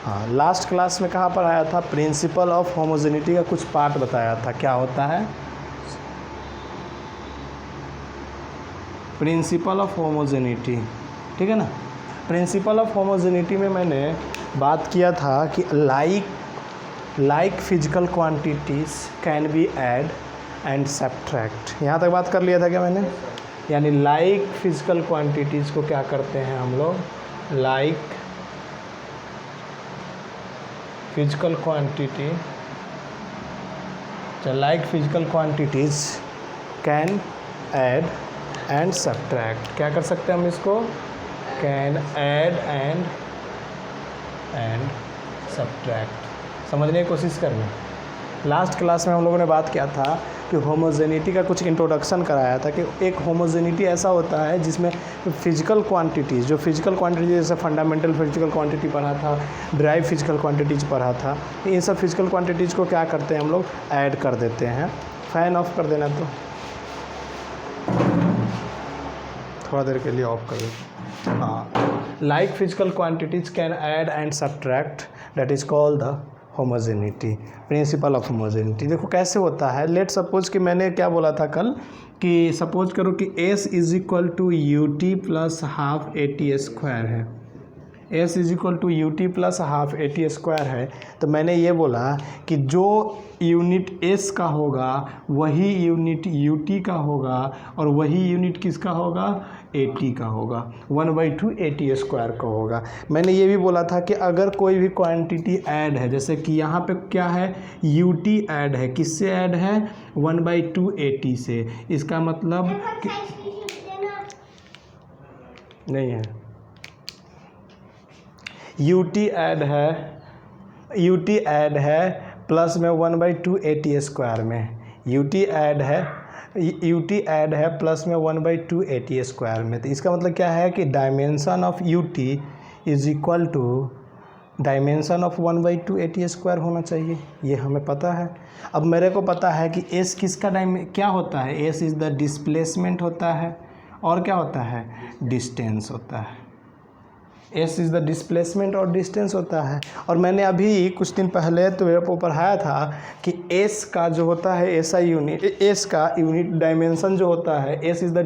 हाँ, last class में कहाँ पर आया था, प्रिंसिपल ऑफ होमोजेनिटी का कुछ पार्ट बताया था, क्या होता है प्रिंसिपल ऑफ होमोजेनिटी, ठीक है ना। प्रिंसिपल ऑफ होमोजेनिटी में मैंने बात किया था कि like physical quantities can be add and subtract, यहाँ तक बात कर लिया था क्या मैंने। यानी लाइक फिजिकल क्वांटिटीज़ को क्या करते हैं हम लोग, like physical quantities can add and subtract, क्या कर सकते हैं हम इसको, कैन ऐड एंड सब्ट्रैक्ट। समझने की कोशिश करना। लास्ट क्लास में हम लोगों ने बात किया था कि होमोजेनिटी का कुछ इंट्रोडक्शन कराया था कि एक होमोजेनिटी ऐसा होता है जिसमें फिजिकल क्वांटिटीज़, जो फिजिकल क्वांटिटी जैसे फंडामेंटल फिजिकल क्वांटिटी पढ़ा था, ड्राइव फिजिकल क्वांटिटीज़ पढ़ा था, इन सब फिजिकल क्वांटिटीज़ को क्या करते हैं हम लोग, ऐड कर देते हैं। फ़ैन ऑफ कर देना, तो थोड़ा देर के लिए ऑफ कर देते। हाँ, like physical quantities can add and subtract, that is called the homogeneity, principle of homogeneity. देखो कैसे होता है, लेट सपोज कि मैंने क्या बोला था कल कि सपोज करो कि S is equal to U T plus half A T square है, S is equal to U T plus half A T square है। तो मैंने ये बोला कि जो यूनिट S का होगा वही यूनिट यू टी का होगा और वही यूनिट किसका होगा, ए टी का होगा, 1/2 ए टी स्क्वायर का होगा। मैंने ये भी बोला था कि अगर कोई भी क्वांटिटी ऐड है, जैसे कि यहाँ पे क्या है, यू टी ऐड है, किससे ऐड है, 1/2 ए टी से। इसका मतलब कि नहीं है, यू टी ऐड है प्लस में 1/2 ए टी स्क्वायर में, यू टी ऐड है प्लस में 1/2 ए टी स्क्वायर में। तो इसका मतलब क्या है कि dimension of U T is equal to dimension of 1/2 A T square होना चाहिए, ये हमें पता है। अब मेरे को पता है कि एस किसका क्या होता है, एस इज़ द डिस्प्लेसमेंट होता है और क्या होता है, डिस्टेंस होता है। एस इज़ द डिस्प्लेसमेंट और डिस्टेंस होता है। और मैंने अभी कुछ दिन पहले तो मेरे को पढ़ाया था कि एस का जो होता है एसआई यूनिट, एस का यूनिट डायमेंशन जो होता है, एस इज़ द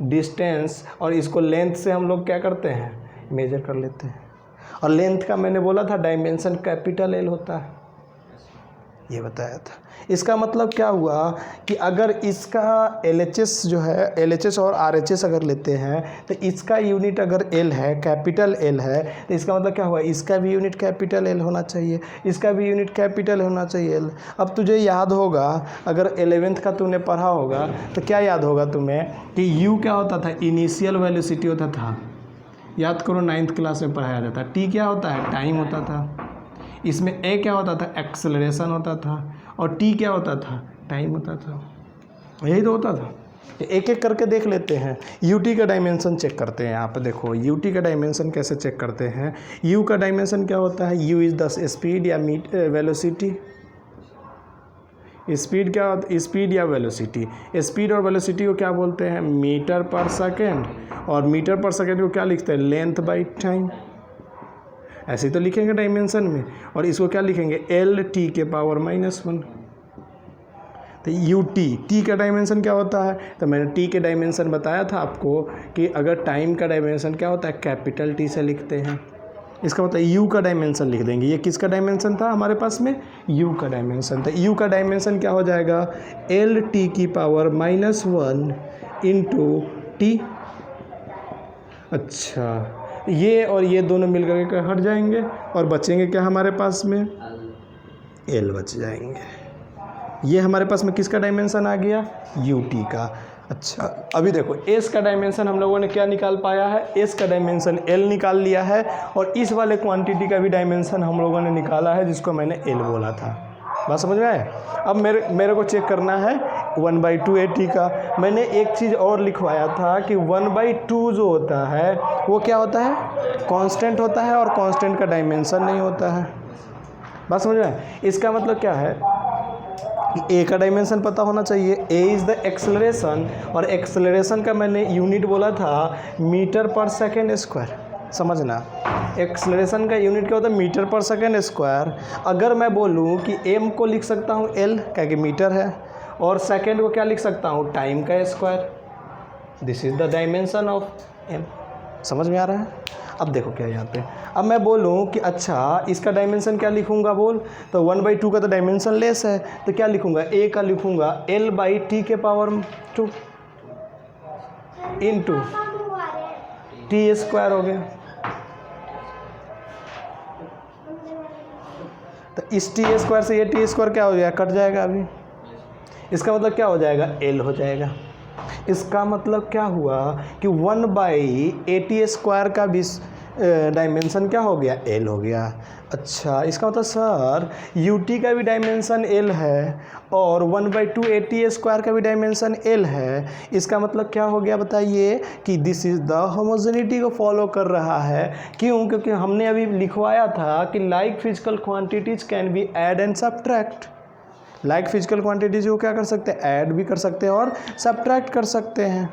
डिस्टेंस और इसको लेंथ से हम लोग क्या करते हैं, मेजर कर लेते हैं। और लेंथ का मैंने बोला था डायमेंशन कैपिटल एल होता है, ये बताया था। इसका मतलब क्या हुआ कि अगर इसका LHS जो है, LHS और RHS अगर लेते हैं तो इसका यूनिट अगर L है, कैपिटल L है, तो इसका मतलब क्या हुआ, इसका भी यूनिट कैपिटल L होना चाहिए, इसका भी यूनिट कैपिटल होना चाहिए L। अब तुझे याद होगा, अगर 11th का तूने पढ़ा होगा तो क्या याद होगा तुम्हें कि U क्या होता था, इनिशियल वेलोसिटी होता था, याद करो 9th क्लास में पढ़ाया जाता। T क्या होता है, टाइम होता था। इसमें A क्या होता था, एक्सेलरेशन होता था। और T क्या होता था, टाइम होता था। यही तो होता था। एक एक करके देख लेते हैं। UT का डायमेंशन चेक करते हैं। यहाँ पे देखो UT का डायमेंशन कैसे चेक करते हैं। U का डायमेंशन क्या होता है, U इज़ द स्पीड या वेलोसिटी। स्पीड क्या होता है, स्पीड या वेलोसिटी। स्पीड और वेलोसिटी को क्या बोलते हैं, मीटर पर सेकेंड। और मीटर पर सेकेंड को क्या लिखते हैं, लेंथ बाई टाइम। ऐसे ही तो लिखेंगे डायमेंशन में। और इसको क्या लिखेंगे, LT के पावर -1। तो टी का डायमेंशन क्या होता है, तो मैंने T के डायमेंशन बताया था आपको कि अगर टाइम का डायमेंशन क्या होता है, कैपिटल T से लिखते हैं। इसका मतलब U का डायमेंशन लिख देंगे। ये किसका डायमेंशन था हमारे पास में, U का डायमेंशन। तो U का डायमेंशन क्या हो जाएगा, LT की पावर -1 इंटू T। अच्छा, ये और ये दोनों मिल करके हट जाएंगे और बचेंगे क्या हमारे पास में, L बच जाएंगे। ये हमारे पास में किसका डायमेंशन आ गया, UT का। अच्छा, अभी देखो S का डायमेंशन हम लोगों ने क्या निकाल पाया है, S का डायमेंशन L निकाल लिया है। और इस वाले क्वांटिटी का भी डायमेंशन हम लोगों ने निकाला है, जिसको मैंने L बोला था। बात समझ में आए। अब मेरे को चेक करना है 1/2 AT का। मैंने एक चीज़ और लिखवाया था कि 1/2 जो होता है वो क्या होता है, कांस्टेंट होता है और कांस्टेंट का डायमेंशन नहीं होता है। बात समझ में आए। इसका मतलब क्या है कि A का डायमेंशन पता होना चाहिए। A इज़ द एक्सेलरेशन और एक्सेलरेशन का मैंने यूनिट बोला था मीटर पर सेकेंड स्क्वायर। समझना, एक्सलरेशन का यूनिट क्या होता है, मीटर पर सेकेंड स्क्वायर। अगर मैं बोलूँ कि एम को लिख सकता हूँ एल, क्या कि मीटर है, और सेकेंड को क्या लिख सकता हूँ, टाइम का square. This is the dimension of M. समझ में आ रहा है? अब देखो क्या यहाँ पे, अब मैं बोलूँ कि अच्छा इसका डायमेंशन क्या लिखूँगा बोल, तो 1/2 का तो डायमेंशन लेस है, तो क्या लिखूँगा, ए का लिखूँगा L/T के पावर 2 इंटू टी स्क्वायर हो गया। तो इस टी स्क्वायर से ये टी स्क्वायर क्या हो जाएगा, कट जाएगा अभी। इसका मतलब क्या हो जाएगा, एल हो जाएगा। इसका मतलब क्या हुआ कि 1/80 स्क्वायर का भी डायमेंशन क्या हो गया, एल हो गया। अच्छा, इसका मतलब सर यूटी का भी डायमेंशन एल है और 1/2 80 स्क्वायर का भी डायमेंशन एल है। इसका मतलब क्या हो गया बताइए कि दिस इज़ द होमोजेनिटी को फॉलो कर रहा है। क्यों? क्योंकि हमने अभी लिखवाया था कि like physical quantities can be add and subtract. Like physical quantities को क्या कर सकते हैं, ऐड भी कर सकते हैं और सब्ट्रैक्ट कर सकते हैं।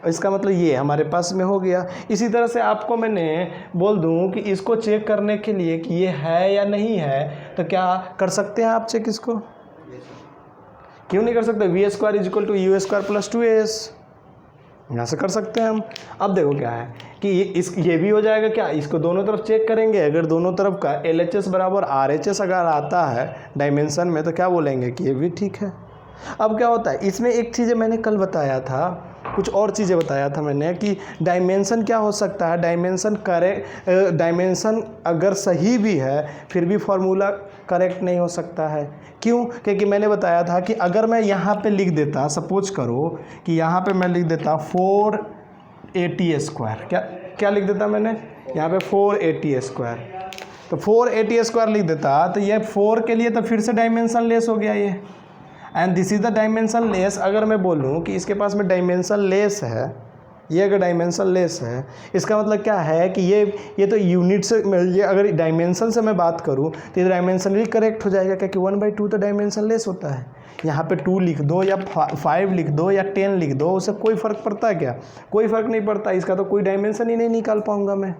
इसका मतलब ये हमारे पास में हो गया। इसी तरह से आपको मैंने बोल दूं कि इसको चेक करने के लिए कि ये है या नहीं है, तो क्या कर सकते हैं आप चेक इसको? क्यों नहीं कर सकते? V square is equal to U square plus 2as, यहाँ से कर सकते हैं हम। अब देखो क्या है कि ये भी हो जाएगा क्या, इसको दोनों तरफ चेक करेंगे। अगर दोनों तरफ का LHS बराबर RHS अगर आता है डायमेंशन में, तो क्या बोलेंगे कि ये भी ठीक है। अब क्या होता है इसमें, एक चीज़ मैंने कल बताया था, कुछ और चीज़ें बताया था मैंने कि डायमेंशन क्या हो सकता है, डायमेंशन अगर सही भी है फिर भी फार्मूला करेक्ट नहीं हो सकता है। क्यों? क्योंकि मैंने बताया था कि अगर मैं यहाँ पे लिख देता, सपोज करो कि यहाँ पे मैं लिख देता 480 स्क्वायर, क्या लिख देता मैंने यहाँ पे 480 स्क्वायर, तो 480 स्क्वायर लिख देता, तो ये 4 के लिए तो फिर से डायमेंशन लेस हो गया ये, and this is the dimension less. अगर मैं बोलूँ कि इसके पास में डायमेंशन लेस है, ये अगर डायमेंशन लेस है, इसका मतलब क्या है कि ये तो यूनिट से, ये अगर डायमेंशन से मैं बात करूँ तो ये डायमेंशन भी करेक्ट हो जाएगा, क्योंकि 1/2 तो डायमेंशन लेस होता है। यहाँ पे 2 लिख दो या 5 लिख दो या 10 लिख दो, उससे कोई फ़र्क पड़ता है क्या? कोई फ़र्क नहीं पड़ता। इसका तो कोई डायमेंशन ही नहीं निकाल पाऊँगा मैं।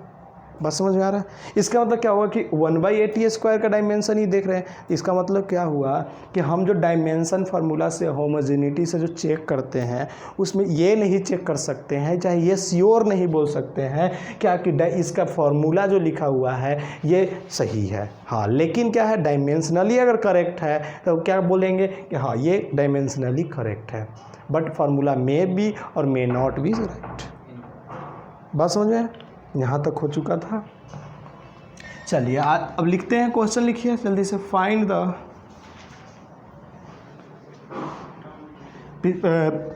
बस समझ में आ रहा है? इसका मतलब क्या हुआ कि 1/80 स्क्वायर का डायमेंशन ही देख रहे हैं। इसका मतलब क्या हुआ कि हम जो डायमेंशन फार्मूला से, होमोजेनिटी से जो चेक करते हैं, उसमें ये नहीं चेक कर सकते हैं, चाहे ये श्योर नहीं बोल सकते हैं क्या कि इसका फार्मूला जो लिखा हुआ है ये सही है। हाँ, लेकिन क्या है, डायमेंशनली अगर करेक्ट है तो क्या बोलेंगे कि हाँ ये डायमेंशनली करेक्ट है, बट फार्मूला मे बी और मे नॉट बी राइट। बस समझ में, यहाँ तक हो चुका था। चलिए अब लिखते हैं, क्वेश्चन लिखिए जल्दी से। फाइंड द,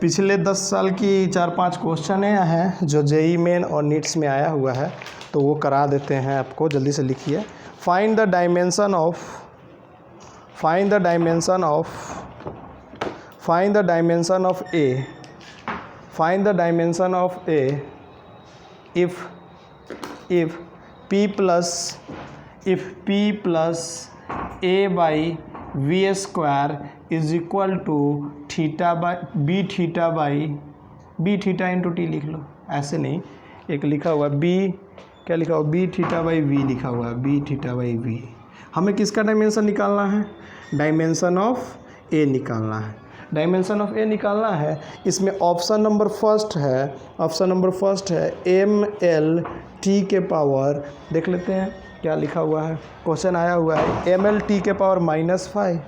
पिछले 10 साल की 4-5 क्वेश्चन हैं जो जेई मेन और नीट्स में आया हुआ है, तो वो करा देते हैं आपको। जल्दी से लिखिए। Find the dimension of A, find the dimension of A if p plus a by v square is equal to theta by b theta into T लिख लो, ऐसे नहीं, एक लिखा हुआ b, क्या लिखा हुआ, b थीटा बाई v लिखा हुआ है, b थीटा बाई v। हमें किसका डायमेंशन निकालना है, डायमेंशन ऑफ a निकालना है, डायमेंशन ऑफ ए निकालना है। इसमें ऑप्शन नंबर फर्स्ट है MLT के पावर, देख लेते हैं क्या लिखा हुआ है। क्वेश्चन आया हुआ है MLT के पावर -5,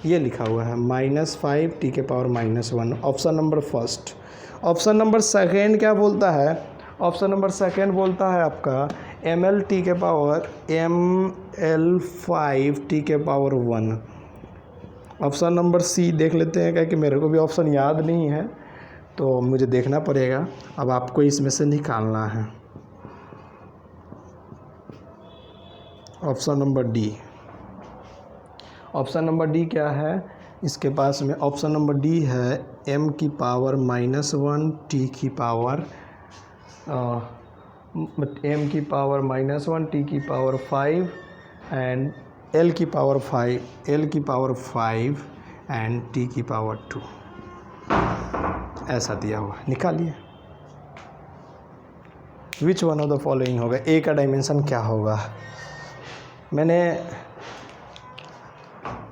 ये लिखा हुआ है -5 T के power -1, option number first. Option number second क्या बोलता है, ऑप्शन नंबर सेकेंड बोलता है आपका MLT के पावर ML5T के पावर 1। ऑप्शन नंबर सी देख लेते हैं, क्या कि मेरे को भी ऑप्शन याद नहीं है तो मुझे देखना पड़ेगा। अब आपको इसमें से निकालना है option number D. Option number D क्या है इसके पास में, ऑप्शन नंबर डी है m की पावर -1 t की पावर m की पावर -1 t की पावर 5 एंड L की पावर 5 एंड T की पावर 2, ऐसा दिया हुआ, निकालिए। Which one of the following होगा, ए का डायमेंशन क्या होगा। मैंने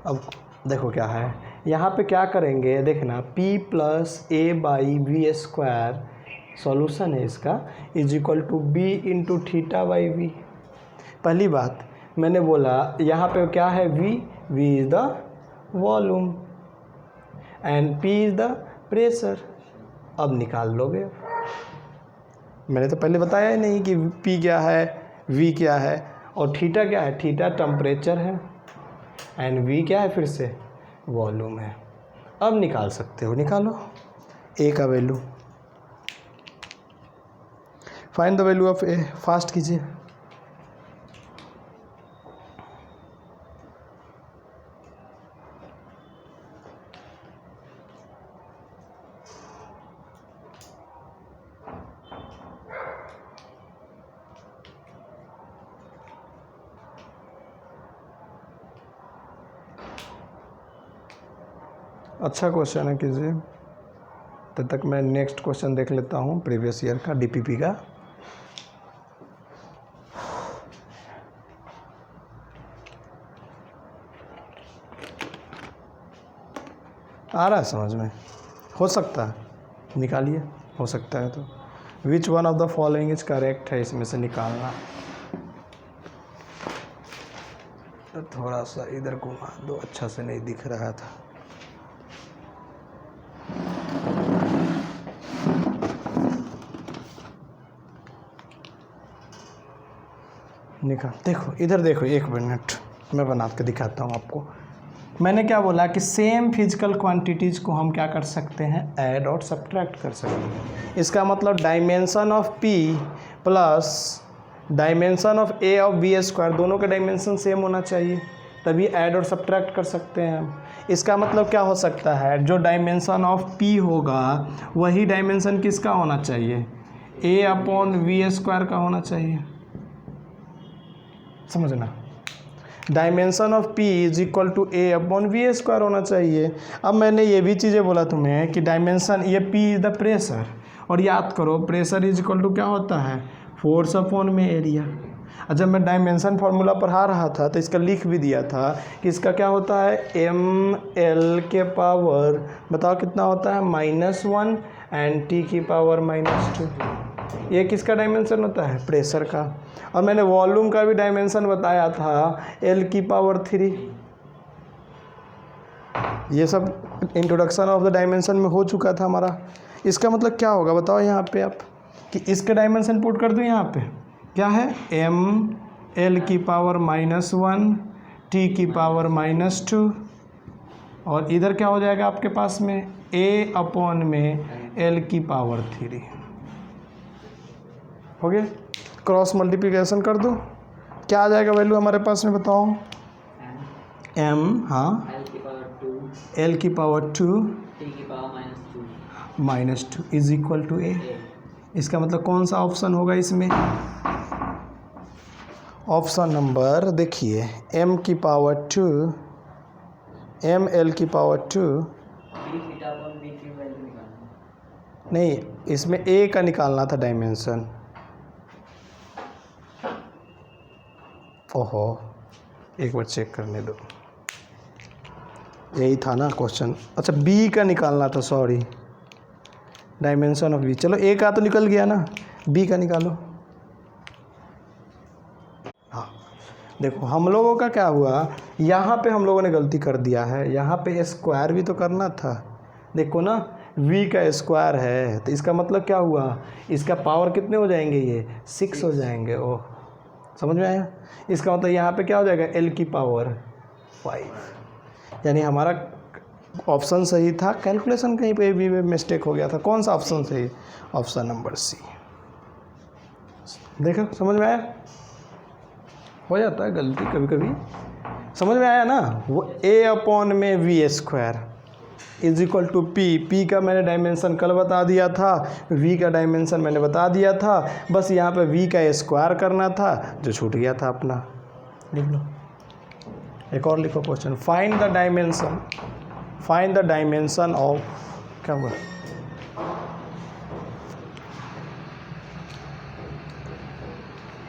अब देखो क्या है यहाँ पे, क्या करेंगे देखना, p plus A by V square solution है इसका is equal to B into theta by V. पहली बात मैंने बोला यहाँ पे क्या है, v is the volume and p is the pressure. अब निकाल लोगे, मैंने तो पहले बताया ही नहीं कि p क्या है, v क्या है और थीटा क्या है। थीटा टेम्परेचर है एंड v क्या है, फिर से वॉल्यूम है। अब निकाल सकते हो, निकालो a का value, find the value of a, fast कीजिए। अच्छा क्वेश्चन है, कीजिए। तब तक मैं नेक्स्ट क्वेश्चन देख लेता हूँ प्रीवियस ईयर का, डीपीपी का। आ रहा है समझ में, हो सकता है, निकालिए, हो सकता है तो। Which one of the following is correct है, इसमें से निकालना। तो थोड़ा सा इधर घुमा दो, अच्छा से नहीं दिख रहा था। निकाल, देखो इधर देखो, एक मिनट मैं बना के दिखाता हूँ आपको। मैंने क्या बोला कि सेम फिजिकल क्वांटिटीज़ को हम क्या कर सकते हैं, ऐड और सब्ट्रैक्ट कर सकते हैं। इसका मतलब dimension of p plus dimension of a of b square, दोनों का डायमेंशन सेम होना चाहिए, तभी ऐड और सब्ट्रैक्ट कर सकते हैं हम। इसका मतलब क्या हो सकता है, जो डायमेंशन ऑफ p होगा वही डायमेंशन किसका होना चाहिए, a अपॉन वी स्क्वायर का होना चाहिए। समझना, dimension of p is equal to a upon V square होना चाहिए। अब मैंने ये भी चीज़ें बोला तुम्हें कि डायमेंशन, ये p इज़ द प्रेशर, और याद करो प्रेशर इज इक्वल टू क्या होता है, फोर्स अपॉन में एरिया। जब मैं डायमेंशन फार्मूला पढ़ा रहा था तो इसका लिख भी दिया था कि इसका क्या होता है, ml के पावर बताओ कितना होता है, -1 एंड t की पावर -2। ये किसका डायमेंशन होता है, प्रेशर का। और मैंने वॉल्यूम का भी डायमेंशन बताया था, L की पावर 3। ये सब इंट्रोडक्शन ऑफ द डायमेंशन में हो चुका था हमारा। इसका मतलब क्या होगा बताओ यहाँ पे आप, कि इसके डायमेंशन पुट कर दूँ यहाँ पे, क्या है, ml की पावर -1 t की पावर -2, और इधर क्या हो जाएगा आपके पास में, a अपॉन में l की पावर 3 हो गया। क्रॉस मल्टीप्लिकेशन कर दो, क्या आ जाएगा वैल्यू हमारे पास में बताओ, m, हाँ, l की पावर 2 t की power -2 is equal to a। इसका मतलब कौन सा ऑप्शन होगा इसमें, ऑप्शन नंबर देखिए, m की पावर 2, ml की पावर 2, नहीं इसमें a का निकालना था डायमेंशन। ओहो, एक बार चेक करने दो, यही था ना क्वेश्चन। अच्छा b का निकालना था, सॉरी, डायमेंशन ऑफ b। चलो a का तो निकल गया ना, b का निकालो। हाँ देखो हम लोगों का क्या हुआ, यहाँ पे हम लोगों ने गलती कर दिया है, यहाँ पे स्क्वायर भी तो करना था। देखो ना v का स्क्वायर है, तो इसका मतलब क्या हुआ, इसका पावर कितने हो जाएंगे, ये 6 हो जाएंगे। ओह, समझ में आया। इसका मतलब यहाँ पे क्या हो जाएगा, l की पावर 5। यानी हमारा ऑप्शन सही था, कैलकुलेशन कहीं पे भी मिस्टेक हो गया था। कौन सा ऑप्शन सही, ऑप्शन नंबर सी। देखो समझ में आया, हो जाता है गलती कभी कभी, समझ में आया ना। वो a अपॉन में V square is equal to p का मैंने डायमेंशन कल बता दिया था, v का डायमेंशन मैंने बता दिया था, बस यहाँ पे v का स्क्वायर करना था जो छूट गया था अपना। लिख लो, एक और लिखो question, find the dimension of, क्या हुआ,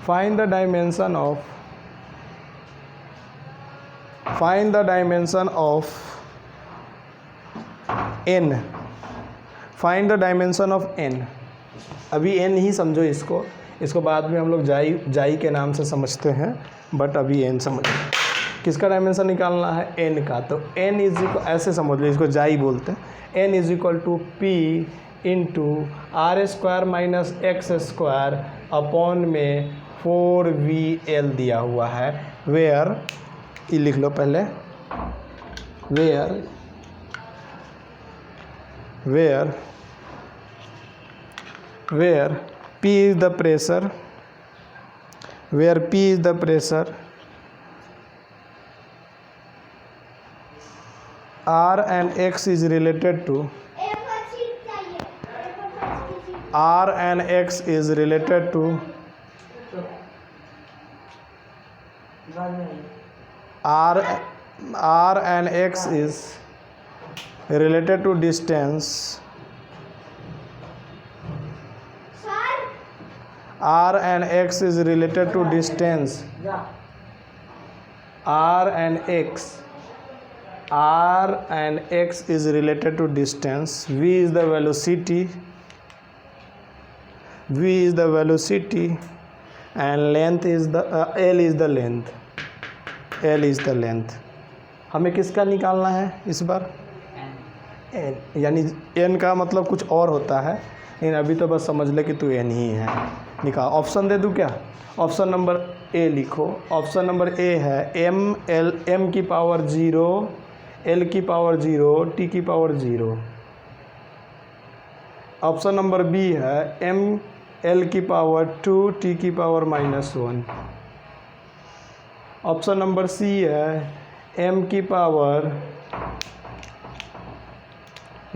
find the dimension of n, find the dimension of n। अभी n ही समझो इसको बाद में हम लोग जाई के नाम से समझते हैं, बट अभी n समझ। किसका डायमेंशन निकालना है? n का। तो n इज इक्वल, ऐसे समझ लो, इसको जाई बोलते हैं। n is equal to p into R square minus x square upon में 4vl दिया हुआ है। वेयर, ये लिख लो पहले, where P is the pressure, where P is the pressure, R and X is related to R and X is related to R and X is related to distance, R and X is related to distance, R and X is related to distance, V is the velocity and length is the L is the length। हमें किसका निकालना है इस बार? n, यानी n का मतलब कुछ और होता है, लेकिन अभी तो बस समझ ले कि तू n ही है। निकाल। ऑप्शन दे दूँ क्या? ऑप्शन नंबर ए लिखो। ऑप्शन नंबर ए है m की पावर 0, l की पावर 0, t की पावर 0। ऑप्शन नंबर बी है l की पावर 2, t की पावर -1। ऑप्शन नंबर सी है m की पावर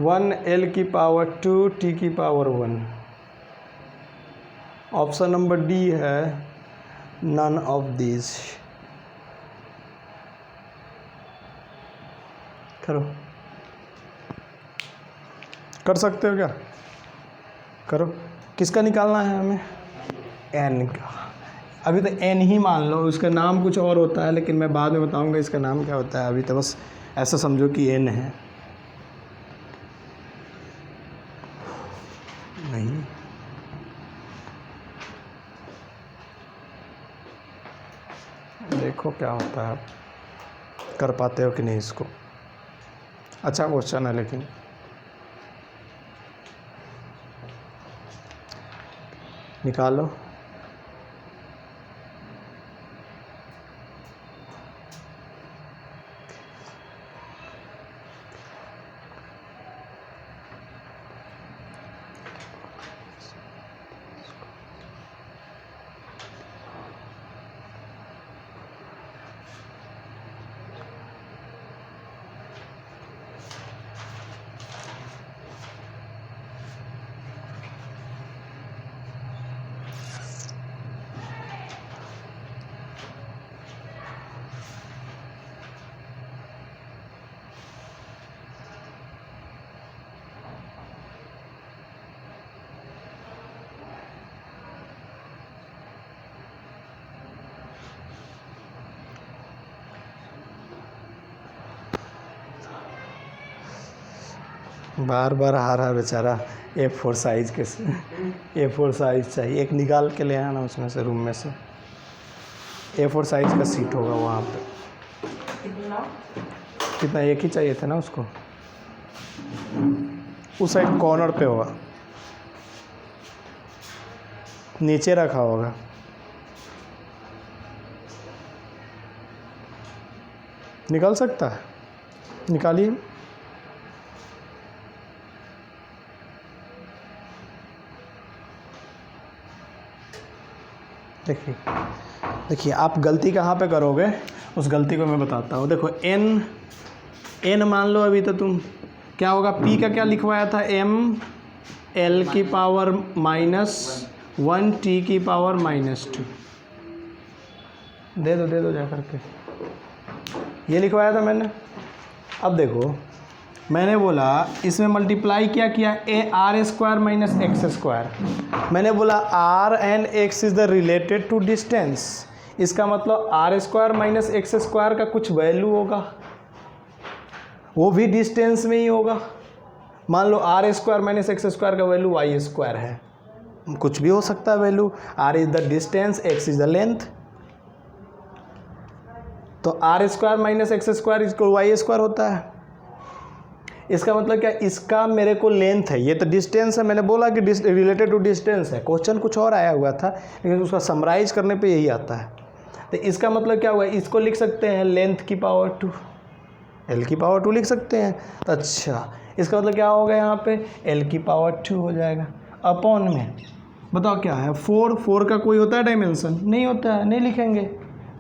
1, l की पावर 2, t की पावर 1। ऑप्शन नंबर डी है नन ऑफ दिस। करो, कर सकते हो क्या? करो। किसका निकालना है हमें? n का। अभी तो n ही मान लो, उसका नाम कुछ और होता है, लेकिन मैं बाद में बताऊंगा इसका नाम क्या होता है। अभी तो बस ऐसा समझो कि n है। नहीं, देखो क्या होता है, कर पाते हो कि नहीं इसको। अच्छा क्वेश्चन है लेकिन। निकालो। बार बार आ रहा है बेचारा। A4 साइज के A4 साइज चाहिए, एक निकाल के ले आना उसमें से, रूम में से। A4 साइज का सीट होगा वहाँ पे। कितना? एक ही चाहिए था ना उसको। उस साइड कॉर्नर पे होगा, नीचे रखा होगा। निकाल सकता है? निकालिए। देखिए आप गलती कहाँ पे करोगे, उस गलती को मैं बताता हूँ। देखो n मान लो अभी तो तुम, क्या होगा? p का क्या लिखवाया था? m l की पावर -1, t की पावर -2। दे दो जा करके, ये लिखवाया था मैंने। अब देखो मैंने बोला इसमें मल्टीप्लाई क्या किया, A R square minus x square. मैंने बोला R and X is the related to distance, इसका मतलब R square minus x square का कुछ वैल्यू होगा, वो भी डिस्टेंस में ही होगा। मान लो r square minus x square का वैल्यू वाई स्क्वायर है, कुछ भी हो सकता है value. R is the distance, x is the length, तो r square minus x square इसको वाई स्क्वायर होता है। इसका मतलब क्या, इसका मेरे को लेंथ है, ये तो डिस्टेंस है। मैंने बोला कि रिलेटेड टू डिस्टेंस है, क्वेश्चन कुछ और आया हुआ था लेकिन उसका समराइज करने पे यही आता है। तो इसका मतलब क्या हुआ, इसको लिख सकते हैं लेंथ की पावर 2, एल की पावर 2 लिख सकते हैं। तो अच्छा, इसका मतलब क्या होगा, यहाँ पे एल की पावर 2 हो जाएगा अपॉन में, बताओ क्या है, 4 का कोई होता है डायमेंशन, नहीं होता है, नहीं लिखेंगे।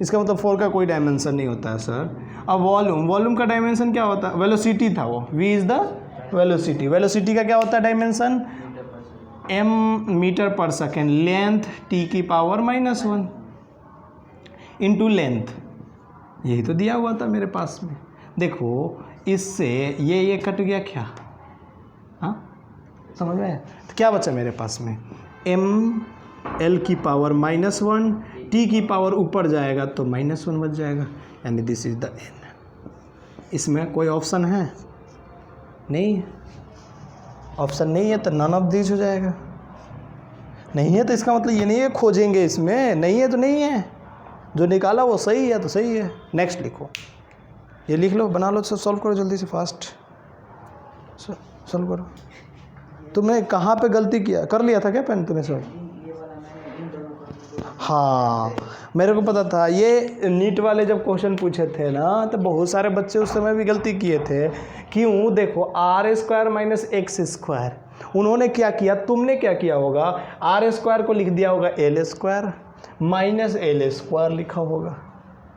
इसका मतलब 4 का कोई डायमेंशन नहीं होता है सर। अब वॉल्यूम का डायमेंशन क्या होता है, वेलोसिटी था वो, v is the velocity. Velocity का क्या होता है डायमेंशन, m मीटर पर सेकेंड, लेंथ t की पावर -1 इंटू लेंथ, यही तो दिया हुआ था मेरे पास में। देखो इससे ये कट गया क्या, हाँ समझ में आया? तो क्या बचा मेरे पास में, m l की पावर -1, t की पावर ऊपर जाएगा तो -1 बच जाएगा, यानी दिस इज द n। इसमें कोई ऑप्शन है नहीं, ऑप्शन नहीं है तो नन ऑफ दिस हो जाएगा। नहीं है तो इसका मतलब ये नहीं है खोजेंगे इसमें, नहीं है तो नहीं है, जो निकाला वो सही है तो सही है। नेक्स्ट लिखो, ये लिख लो, बना लो, सॉल्व करो जल्दी से, फास्ट सॉल्व करो। तुमने कहाँ पे गलती किया, कर लिया था क्या पेन तुमने सॉल्व? हाँ मेरे को पता था, ये नीट वाले जब क्वेश्चन पूछे थे ना तो बहुत सारे बच्चे उस समय भी गलती किए थे। क्यों, देखो R square minus x square, उन्होंने क्या किया, तुमने क्या किया होगा, आर स्क्वायर को लिख दिया होगा L square minus L square लिखा होगा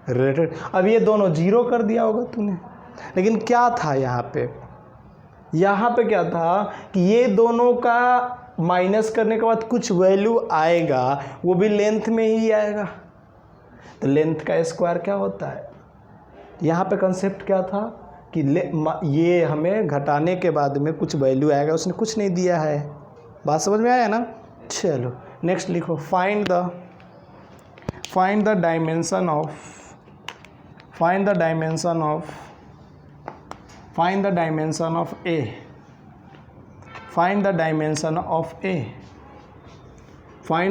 रिलेटेड। अब ये दोनों जीरो कर दिया होगा तूने, लेकिन क्या था यहाँ पे क्या था कि ये दोनों का माइनस करने के बाद कुछ वैल्यू आएगा, वो भी लेंथ में ही आएगा। तो लेंथ का स्क्वायर क्या होता है, यहाँ पे कंसेप्ट क्या था कि ये हमें घटाने के बाद में कुछ वैल्यू आएगा, उसने कुछ नहीं दिया है। बात समझ में आया ना? चलो नेक्स्ट लिखो, find the dimension of A, find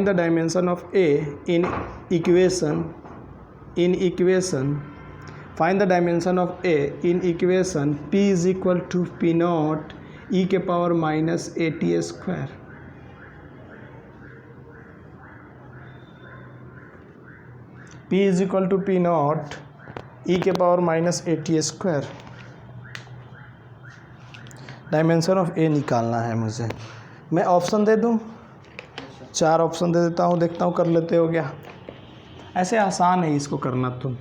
the dimension of A in equation find the dimension of A in equation P is equal to P naught e के power minus AT square. P is equal to P naught e के power minus AT square. Dimension of a निकालना है मुझे। मैं option दे दूं, 4 option दे देता हूं, देखता हूं कर लेते हो क्या। ऐसे आसान है इसको करना तुम।